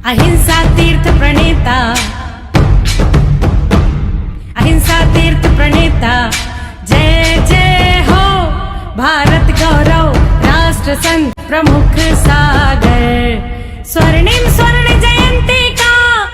अहिंसा तीर्थ प्रणेता, अहिंसा तीर्थ प्रणेता, जय जय हो भारत गौरव राष्ट्र संत प्रमुख सागर। स्वर्णिम स्वर्ण जयंती का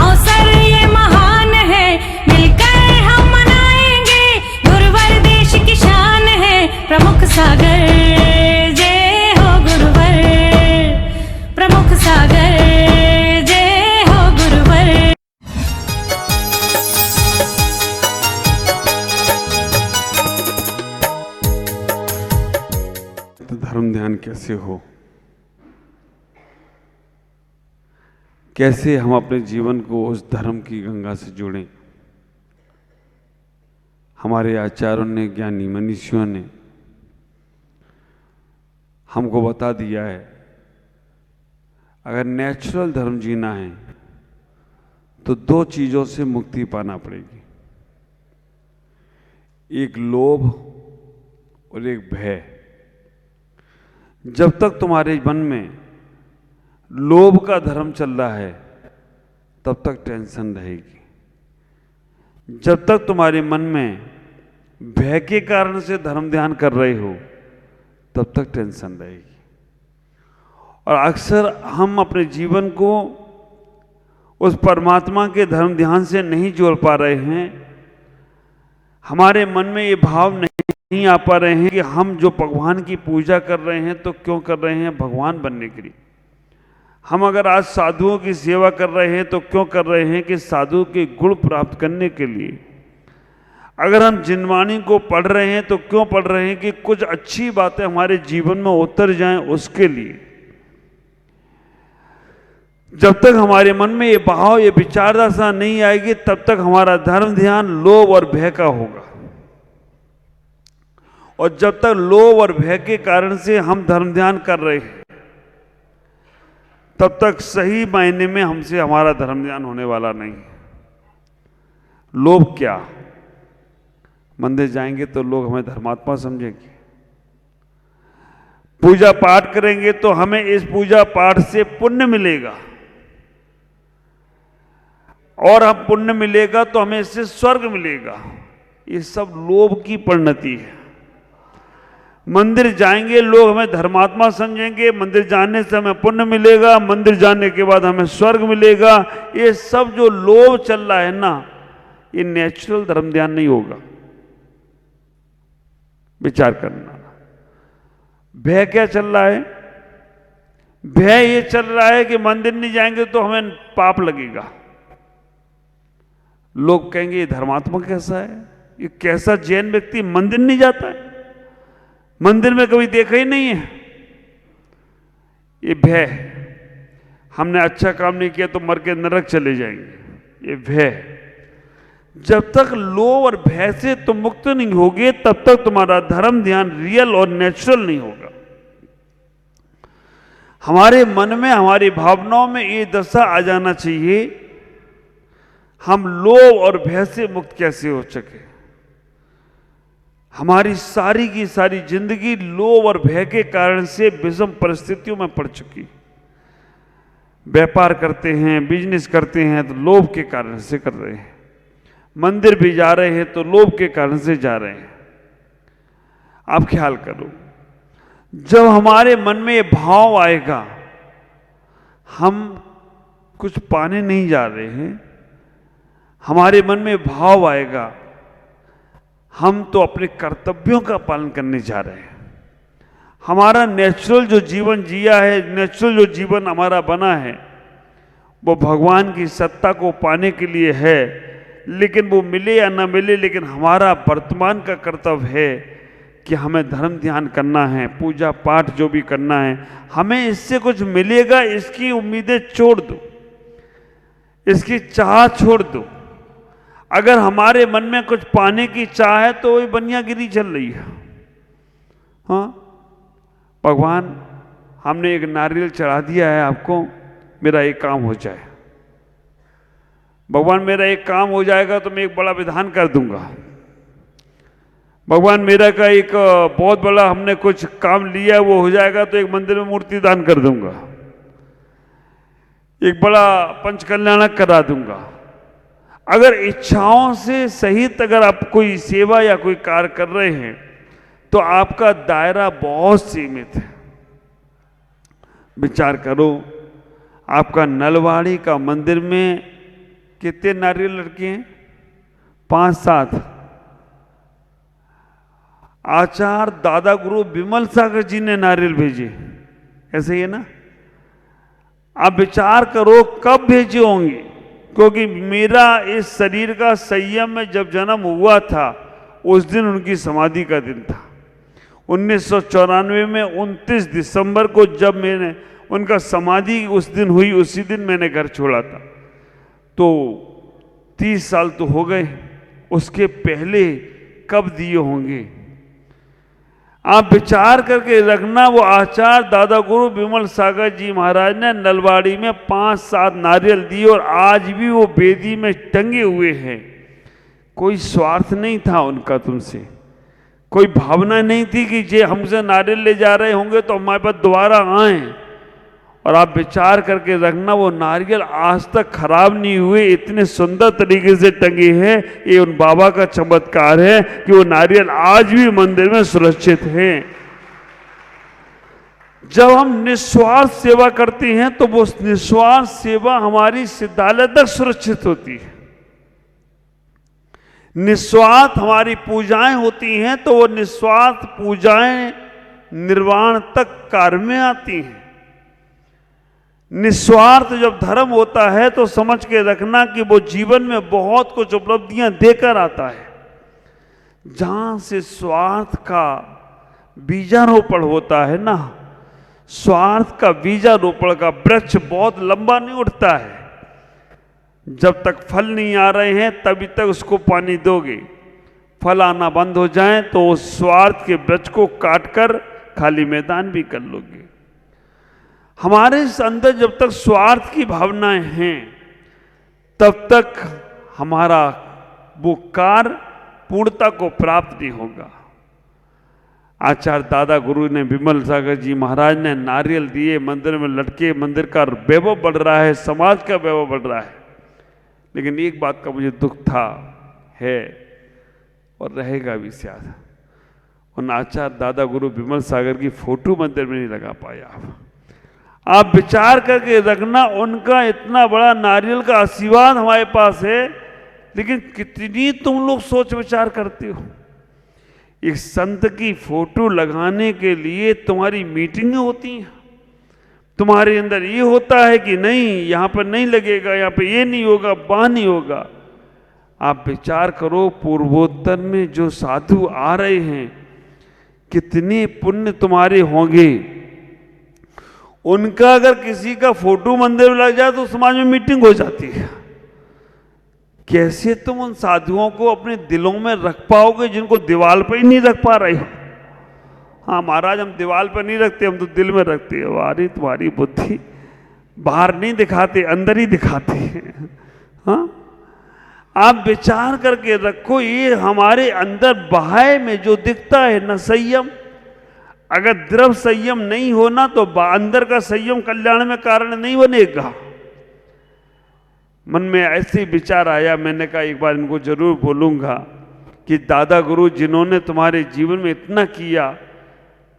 अवसर ये महान है, मिलकर हम मनाएंगे गुरुवर देश की शान है प्रमुख सागर। जय हो गुरुवर प्रमुख सागर, जय हो गुरुवर। धर्म ध्यान कैसे हो, कैसे हम अपने जीवन को उस धर्म की गंगा से जोड़ें। हमारे आचार्यों ने, ज्ञानी मनीषियों ने हमको बता दिया है, अगर नेचुरल धर्म जीना है तो दो चीजों से मुक्ति पाना पड़ेगी, एक लोभ और एक भय। जब तक तुम्हारे मन में लोभ का धर्म चल रहा है तब तक टेंशन रहेगी। जब तक तुम्हारे मन में भय के कारण से धर्म ध्यान कर रहे हो तब तक टेंशन रहेगी। और अक्सर हम अपने जीवन को उस परमात्मा के धर्म ध्यान से नहीं जोड़ पा रहे हैं। हमारे मन में ये भाव नहीं आ पा रहे हैं कि हम जो भगवान की पूजा कर रहे हैं तो क्यों कर रहे हैं, भगवान बनने के लिए। हम अगर आज साधुओं की सेवा कर रहे हैं तो क्यों कर रहे हैं कि साधु के गुण प्राप्त करने के लिए। अगर हम जिनवाणी को पढ़ रहे हैं तो क्यों पढ़ रहे हैं कि कुछ अच्छी बातें हमारे जीवन में उतर जाएं उसके लिए। जब तक हमारे मन में ये भाव, ये विचारधारा नहीं आएगी तब तक हमारा धर्म ध्यान लोभ और भय का होगा। और जब तक लोभ और भय के कारण से हम धर्म ध्यान कर रहे हैं तब तक सही मायने में हमसे हमारा धर्म ध्यान होने वाला नहीं। लोभ क्या, मंदिर जाएंगे तो लोग हमें धर्मात्मा समझेंगे, पूजा पाठ करेंगे तो हमें इस पूजा पाठ से पुण्य मिलेगा, और हम पुण्य मिलेगा तो हमें इससे स्वर्ग मिलेगा। ये सब लोभ की परिणति है। मंदिर जाएंगे लोग हमें धर्मात्मा समझेंगे, मंदिर जाने से हमें पुण्य मिलेगा, मंदिर जाने के बाद हमें स्वर्ग मिलेगा। ये सब जो लोभ चल रहा है ना, ये नेचुरल धर्म ध्यान नहीं होगा। विचार करना। भय क्या चल रहा है? भय ये चल रहा है कि मंदिर नहीं जाएंगे तो हमें पाप लगेगा। लोग कहेंगे ये धर्मात्मा कैसा है, ये कैसा जैन व्यक्ति मंदिर नहीं जाता है, मंदिर में कभी देखा ही नहीं है। ये भय, हमने अच्छा काम नहीं किया तो मर के नरक चले जाएंगे, ये भय। जब तक लोभ और भय से तुम मुक्त नहीं होगे तब तक तुम्हारा धर्म ध्यान रियल और नेचुरल नहीं होगा। हमारे मन में, हमारी भावनाओं में ये दशा आ जाना चाहिए, हम लोभ और भय से मुक्त कैसे हो सके। हमारी सारी की सारी जिंदगी लोभ और भय के कारण से विषम परिस्थितियों में पड़ चुकी। व्यापार करते हैं, बिजनेस करते हैं तो लोभ के कारण से कर रहे हैं, मंदिर भी जा रहे हैं तो लोभ के कारण से जा रहे हैं। आप ख्याल करो, जब हमारे मन में ये भाव आएगा हम कुछ पाने नहीं जा रहे हैं, हमारे मन में भाव आएगा हम तो अपने कर्तव्यों का पालन करने जा रहे हैं, हमारा नेचुरल जो जीवन जिया है, नेचुरल जो जीवन हमारा बना है वो भगवान की सत्ता को पाने के लिए है। लेकिन वो मिले या ना मिले, लेकिन हमारा वर्तमान का कर्तव्य है कि हमें धर्म ध्यान करना है, पूजा पाठ जो भी करना है, हमें इससे कुछ मिलेगा इसकी उम्मीदें छोड़ दो, इसकी चाह छोड़ दो। अगर हमारे मन में कुछ पाने की चाह है तो वही बनियागिरी चल रही है। हाँ, भगवान हमने एक नारियल चढ़ा दिया है आपको, मेरा एक काम हो जाए। भगवान मेरा एक काम हो जाएगा तो मैं एक बड़ा विधान कर दूंगा। भगवान मेरा का एक बहुत बड़ा हमने कुछ काम लिया वो हो जाएगा तो एक मंदिर में मूर्ति दान कर दूंगा। एक बड़ा पंचकल्याणक करा दूंगा। अगर इच्छाओं से सहित अगर आप कोई सेवा या कोई कार्य कर रहे हैं तो आपका दायरा बहुत सीमित है। विचार करो, आपका नलवाड़ी का मंदिर में कितने नारियल लटके हैं? 5-7। आचार्य दादा गुरु विमल सागर जी ने नारियल भेजे, ऐसे ही है ना? आप विचार करो कब भेजे होंगे, क्योंकि मेरा इस शरीर का संयम में जब जन्म हुआ था उस दिन उनकी समाधि का दिन था। 1994 में 29 दिसंबर को जब मैंने उनका समाधि उस दिन हुई, उसी दिन मैंने घर छोड़ा था। तो 30 साल तो हो गए। उसके पहले कब दिए होंगे? आप विचार करके रखना। वो आचार्य दादा गुरु विमल सागर जी महाराज ने नलवाड़ी में 5-7 नारियल दिए और आज भी वो बेदी में टंगे हुए हैं। कोई स्वार्थ नहीं था उनका तुमसे, कोई भावना नहीं थी कि जे हमसे नारियल ले जा रहे होंगे तो हमारे पास दोबारा आए। और आप विचार करके रखना, वो नारियल आज तक खराब नहीं हुए, इतने सुंदर तरीके से टंगे हैं। ये उन बाबा का चमत्कार है कि वो नारियल आज भी मंदिर में सुरक्षित हैं। जब हम निस्वार्थ सेवा करते हैं तो वो निस्वार्थ सेवा हमारी सिद्धालय तक सुरक्षित होती है। निस्वार्थ हमारी पूजाएं होती हैं तो वो निस्वार्थ पूजाएं निर्वाण तक कार्य में आती हैं। निस्वार्थ जब धर्म होता है तो समझ के रखना कि वो जीवन में बहुत कुछ उपलब्धियां देकर आता है। जहां से स्वार्थ का बीजारोपण होता है ना, स्वार्थ का बीजारोपण का वृक्ष बहुत लंबा नहीं उठता है। जब तक फल नहीं आ रहे हैं तभी तक उसको पानी दोगे, फल आना बंद हो जाए तो उस स्वार्थ के वृक्ष को काटकर खाली मैदान भी कर लोगे। हमारे अंदर जब तक स्वार्थ की भावनाएं हैं तब तक हमारा वो कार्य पूर्णता को प्राप्त नहीं होगा। आचार्य दादा गुरु ने विमल सागर जी महाराज ने नारियल दिए, मंदिर में लटके, मंदिर का वैभव बढ़ रहा है, समाज का वैभव बढ़ रहा है। लेकिन एक बात का मुझे दुख था, है और रहेगा भी शायद, उन आचार्य दादा गुरु विमल सागर की फोटो मंदिर में नहीं लगा पाया। आप विचार करके रखना, उनका इतना बड़ा नारियल का आशीर्वाद हमारे पास है, लेकिन कितनी तुम लोग सोच विचार करते हो। एक संत की फोटो लगाने के लिए तुम्हारी मीटिंगें होती हैं, तुम्हारे अंदर ये होता है कि नहीं यहाँ पर नहीं लगेगा, यहाँ पे ये नहीं होगा, वहाँ नहीं होगा। आप विचार करो, पूर्वोत्तर में जो साधु आ रहे हैं कितने पुण्य तुम्हारे होंगे। उनका अगर किसी का फोटो मंदिर में लग जाए तो समाज में मीटिंग हो जाती है। कैसे तुम उन साधुओं को अपने दिलों में रख पाओगे जिनको दीवार पर ही नहीं रख पा रहे हो? हाँ महाराज, हम दीवार पर नहीं रखते, हम तो दिल में रखते हैं। वारी तुम्हारी बुद्धि, बाहर नहीं दिखाते, अंदर ही दिखाते हैं। हाँ, आप विचार करके रखो, ये हमारे अंदर बाह्य में जो दिखता है न संयम, अगर द्रव संयम नहीं होना तो अंदर का संयम कल्याण में कारण नहीं बनेगा। मन में ऐसे विचार आया, मैंने कहा एक बार इनको जरूर बोलूंगा कि दादा गुरु जिन्होंने तुम्हारे जीवन में इतना किया,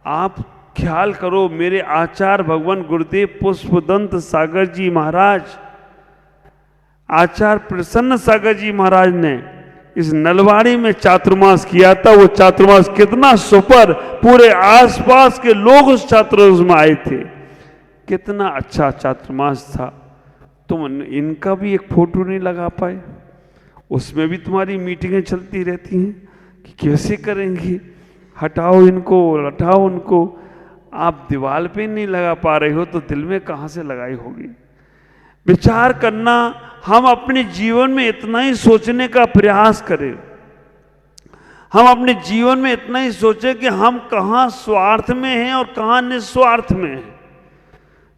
आप ख्याल करो, मेरे आचार्य भगवान गुरुदेव पुष्पदंत सागर जी महाराज, आचार्य प्रसन्न सागर जी महाराज ने इस नलवाड़ी में चातुर्मास किया था। वो चातुर्मास कितना सुपर, पूरे आसपास के लोग उस चातुर्मास में आए थे। कितना अच्छा चातुर्मास था। तुम इनका भी एक फोटो नहीं लगा पाए। उसमें भी तुम्हारी मीटिंगें चलती रहती हैं कि कैसे करेंगे, हटाओ इनको, हटाओ उनको। आप दीवार पे नहीं लगा पा रहे हो तो दिल में कहाँ से लगाई होगी? विचार करना, हम अपने जीवन में इतना ही सोचने का प्रयास करें। हम अपने जीवन में इतना ही सोचें कि हम कहाँ स्वार्थ में हैं और कहाँ निस्वार्थ में हैं।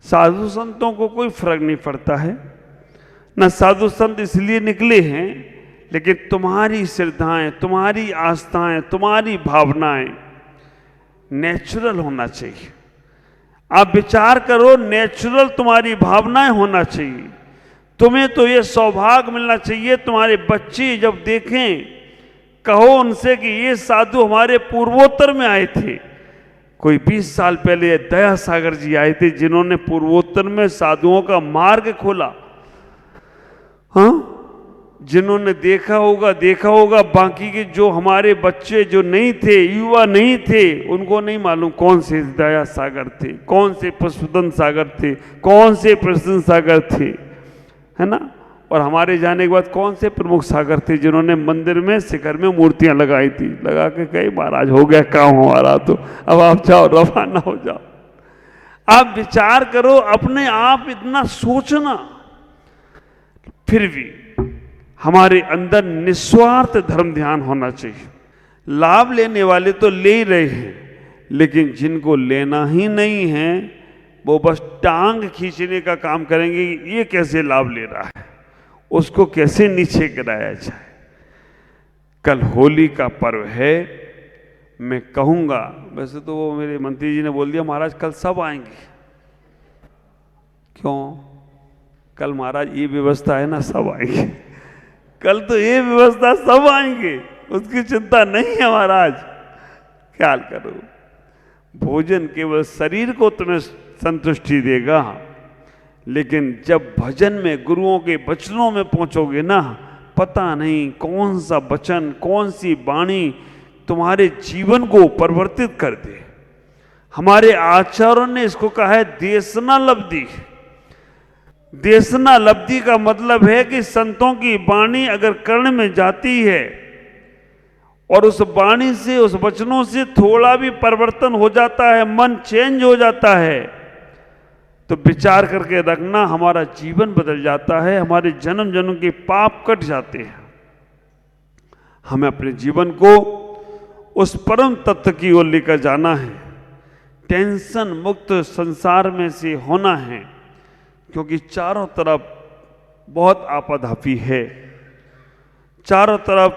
साधु संतों को कोई फर्क नहीं पड़ता है ना, साधु संत इसलिए निकले हैं, लेकिन तुम्हारी श्रद्धाएं, तुम्हारी आस्थाएं, तुम्हारी भावनाएं नेचुरल होना चाहिए। आप विचार करो, नेचुरल तुम्हारी भावनाएं होना चाहिए। तुम्हें तो ये सौभाग्य मिलना चाहिए, तुम्हारे बच्चे जब देखें, कहो उनसे कि ये साधु हमारे पूर्वोत्तर में आए थे। कोई 20 साल पहले दया सागर जी आए थे, जिन्होंने पूर्वोत्तर में साधुओं का मार्ग खोला। हाँ, जिन्होंने देखा होगा, बाकी के जो हमारे बच्चे जो नहीं थे, युवा नहीं थे, उनको नहीं मालूम कौन से दया सागर थे, कौन से पुष्पदन सागर थे, कौन से प्रसन्न सागर थे, है ना। और हमारे जाने के बाद कौन से प्रमुख सागर थे जिन्होंने मंदिर में शिखर में मूर्तियां लगाई थी, लगा के कही महाराज हो गया काम हमारा, तो अब आप जाओ, रवाना हो जाओ। आप विचार करो, अपने आप इतना सोचना। फिर भी हमारे अंदर निस्वार्थ धर्म ध्यान होना चाहिए। लाभ लेने वाले तो ले ही रहे हैं, लेकिन जिनको लेना ही नहीं है वो बस टांग खींचने का काम करेंगे। ये कैसे लाभ ले रहा है, उसको कैसे नीचे गिराया जाए। कल होली का पर्व है। मैं कहूँगा, वैसे तो वो मेरे मंत्री जी ने बोल दिया महाराज कल सब आएंगे। क्यों? कल महाराज ये व्यवस्था है ना, सब आएंगे। कल तो ये व्यवस्था, सब आएंगे, उसकी चिंता नहीं है महाराज। ख्याल करो, भोजन केवल शरीर को तुम्हें संतुष्टि देगा, लेकिन जब भजन में गुरुओं के वचनों में पहुंचोगे ना, पता नहीं कौन सा वचन, कौन सी वाणी तुम्हारे जीवन को परिवर्तित कर दे। हमारे आचार्यों ने इसको कहा है देशना लब्धि। देशना लब्धि का मतलब है कि संतों की वाणी अगर कर्ण में जाती है और उस वाणी से, उस वचनों से थोड़ा भी परिवर्तन हो जाता है, मन चेंज हो जाता है, तो विचार करके रखना हमारा जीवन बदल जाता है, हमारे जन्म जन्म के पाप कट जाते हैं। हमें अपने जीवन को उस परम तत्व की ओर लेकर जाना है। टेंशन मुक्त संसार में से होना है, क्योंकि चारों तरफ बहुत आपाधापी है। चारों तरफ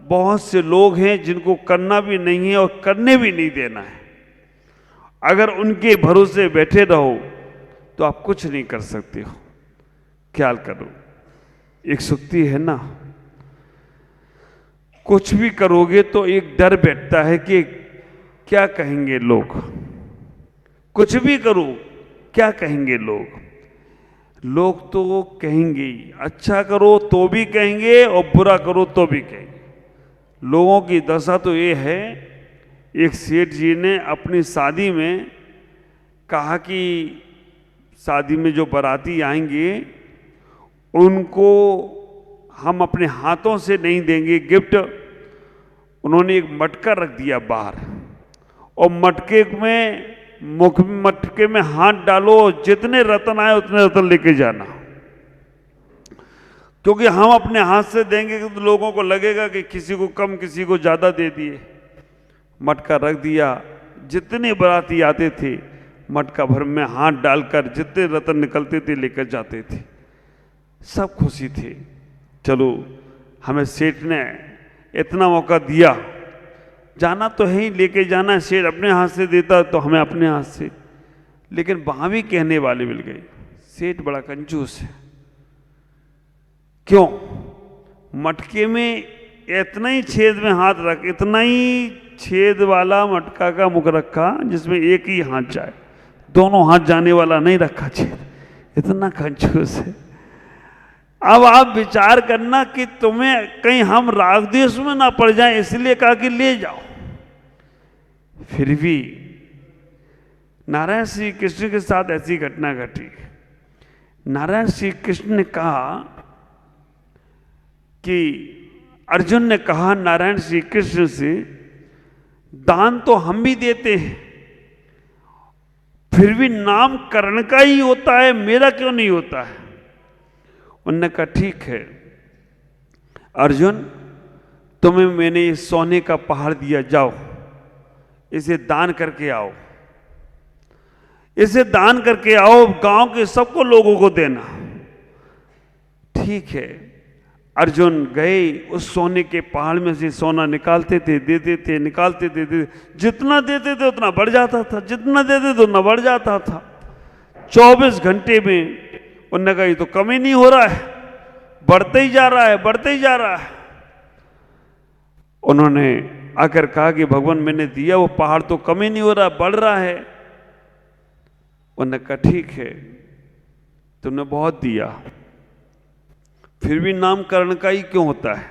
बहुत से लोग हैं जिनको करना भी नहीं है और करने भी नहीं देना है। अगर उनके भरोसे बैठे रहो तो आप कुछ नहीं कर सकते हो। ख्याल करो, एक सुक्ति है ना, कुछ भी करोगे तो एक डर बैठता है कि क्या कहेंगे लोग। कुछ भी करो, क्या कहेंगे लोग। लोग तो कहेंगे ही, अच्छा करो तो भी कहेंगे और बुरा करो तो भी कहेंगे। लोगों की दशा तो ये है, एक सेठ जी ने अपनी शादी में कहा कि शादी में जो बाराती आएंगे उनको हम अपने हाथों से नहीं देंगे गिफ्ट। उन्होंने एक मटका रख दिया बाहर, और मटके में हाथ डालो, जितने रतन आए उतने रतन लेके जाना, क्योंकि हम अपने हाथ से देंगे तो लोगों को लगेगा कि किसी को कम किसी को ज्यादा दे दिए। मटका रख दिया, जितने बाराती आते थे मटका भर में हाथ डालकर जितने रतन निकलते थे लेकर जाते थे। सब खुशी थे। चलो, हमें सेठ ने इतना मौका दिया, जाना तो है ही, लेके जाना। सेठ अपने हाथ से देता तो हमें अपने हाथ से, लेकिन वहां भी कहने वाले मिल गए, सेठ बड़ा कंजूस है। क्यों? मटके में इतना ही छेद में हाथ रख, इतना ही छेद वाला मटका का मुख रखा जिसमें एक ही हाथ जाए, दोनों हाथ जाने वाला नहीं रखा छेद। इतना कंजूस है। अब आप विचार करना कि तुम्हें कहीं हम राग द्वेष में ना पड़ जाए, इसलिए कहा कि ले जाओ। फिर भी नारायण श्री कृष्ण के साथ ऐसी घटना घटी। नारायण श्री कृष्ण ने कहा कि अर्जुन ने कहा नारायण श्री कृष्ण से, दान तो हम भी देते हैं, फिर भी नाम करण का ही होता है, मेरा क्यों नहीं होता है? उन्होंने कहा ठीक है अर्जुन, तुम्हें मैंने इस सोने का पहाड़ दिया, जाओ इसे दान करके आओ, इसे दान करके आओ, गांव के सबको लोगों को देना। ठीक है, अर्जुन गए उस सोने के पहाड़ में से सोना निकालते थे, देते थे, निकालते थे, जितना देते थे उतना बढ़ जाता था, जितना देते थे उतना बढ़ जाता था। 24 घंटे में उन्होंने कहा ये तो कम ही नहीं हो रहा है, बढ़ते ही जा रहा है, बढ़ते ही जा रहा है। उन्होंने आकर कहा कि भगवान मैंने दिया वो पहाड़ तो कम ही नहीं हो रहा, बढ़ रहा है। उन्होंने कहा ठीक है तुमने बहुत दिया, फिर भी नामकरण का ही क्यों होता है।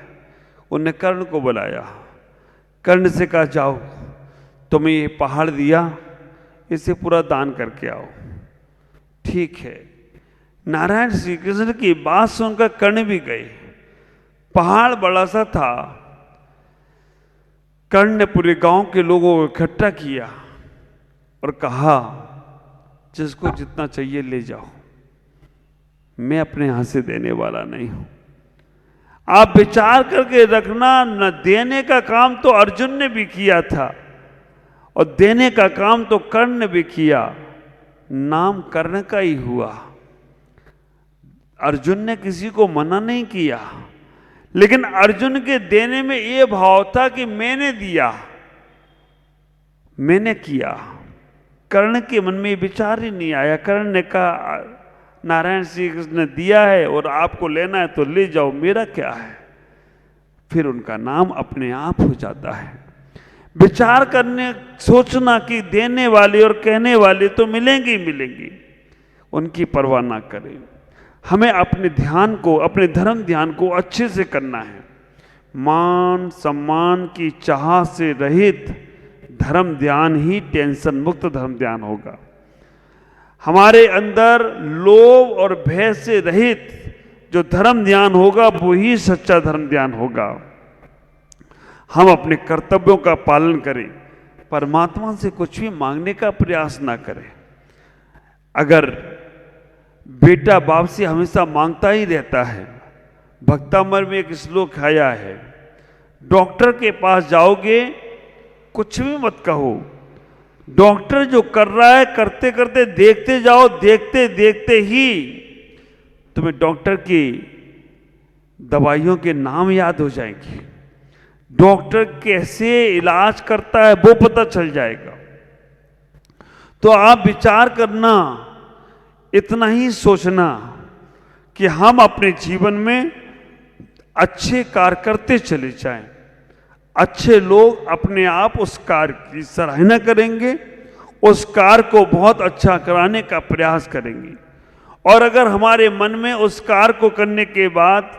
उन्होंने कर्ण को बुलाया, कर्ण से कहा जाओ तुम्हें ये पहाड़ दिया, इसे पूरा दान करके आओ। ठीक है, नारायण श्री कृष्ण की बात सुनकर कर्ण भी गए। पहाड़ बड़ा सा था। कर्ण ने पूरे गांव के लोगों को इकट्ठा किया और कहा जिसको जितना चाहिए ले जाओ, मैं अपने यहां से देने वाला नहीं हूं। आप विचार करके रखना, न देने का काम तो अर्जुन ने भी किया था और देने का काम तो कर्ण ने भी किया, नाम कर्ण का ही हुआ। अर्जुन ने किसी को मना नहीं किया, लेकिन अर्जुन के देने में यह भाव था कि मैंने दिया, मैंने किया। कर्ण के मन में विचार ही नहीं आया। कर्ण ने कहा नारायण श्री कृष्ण ने दिया है और आपको लेना है तो ले जाओ, मेरा क्या है। फिर उनका नाम अपने आप हो जाता है। विचार करने, सोचना कि देने वाले और कहने वाले तो मिलेंगे ही मिलेंगे, उनकी परवाह ना करें। हमें अपने ध्यान को, अपने धर्म ध्यान को अच्छे से करना है। मान सम्मान की चाह से रहित धर्म ध्यान ही टेंशन मुक्त धर्म ध्यान होगा। हमारे अंदर लोभ और भय से रहित जो धर्म ध्यान होगा वो ही सच्चा धर्म ध्यान होगा। हम अपने कर्तव्यों का पालन करें, परमात्मा से कुछ भी मांगने का प्रयास ना करें। अगर बेटा बाप से हमेशा मांगता ही रहता है, भक्तामर में एक श्लोक आया है, डॉक्टर के पास जाओगे कुछ भी मत कहो, डॉक्टर जो कर रहा है करते करते देखते जाओ, देखते देखते ही तुम्हें डॉक्टर की दवाइयों के नाम याद हो जाएंगे, डॉक्टर कैसे इलाज करता है वो पता चल जाएगा। तो आप विचार करना, इतना ही सोचना कि हम अपने जीवन में अच्छे कार्य करते चले जाएं। अच्छे लोग अपने आप उस कार्य की सराहना करेंगे, उस कार्य को बहुत अच्छा कराने का प्रयास करेंगे। और अगर हमारे मन में उस कार्य को करने के बाद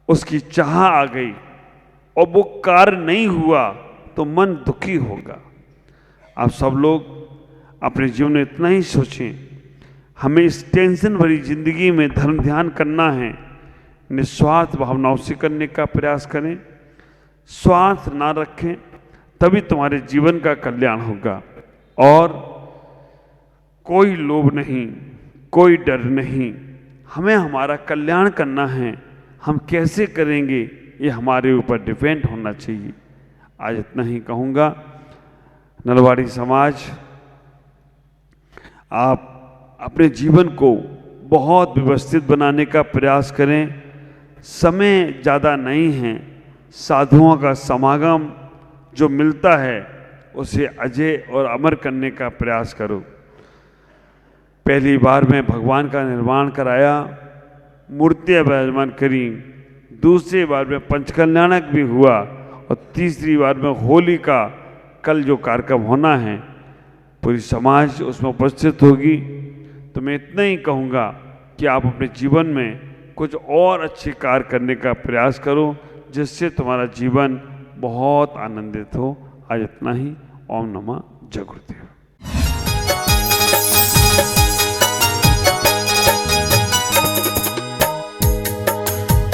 उसकी चाह आ गई और वो कार्य नहीं हुआ तो मन दुखी होगा। आप सब लोग अपने जीवन में इतना ही सोचें, हमें इस टेंशन भरी जिंदगी में धर्म ध्यान करना है, निस्वार्थ भावनाओं से करने का प्रयास करें, स्वार्थ ना रखें, तभी तुम्हारे जीवन का कल्याण होगा। और कोई लोभ नहीं, कोई डर नहीं, हमें हमारा कल्याण करना है। हम कैसे करेंगे ये हमारे ऊपर डिपेंड होना चाहिए। आज इतना ही कहूँगा। नलवाड़ी समाज, आप अपने जीवन को बहुत व्यवस्थित बनाने का प्रयास करें। समय ज़्यादा नहीं है, साधुओं का समागम जो मिलता है उसे अजय और अमर करने का प्रयास करो। पहली बार में भगवान का निर्माण कराया, मूर्तियाँ विराजमान करी, दूसरी बार में पंचकल्याणक भी हुआ और तीसरी बार में होली का कल जो कार्यक्रम होना है पूरी समाज उसमें उपस्थित होगी। तो मैं इतना ही कहूँगा कि आप अपने जीवन में कुछ और अच्छे कार्य करने का प्रयास करो, जिससे तुम्हारा जीवन बहुत आनंदित हो। आज इतना ही। ओम नमः जय गुरुदेव।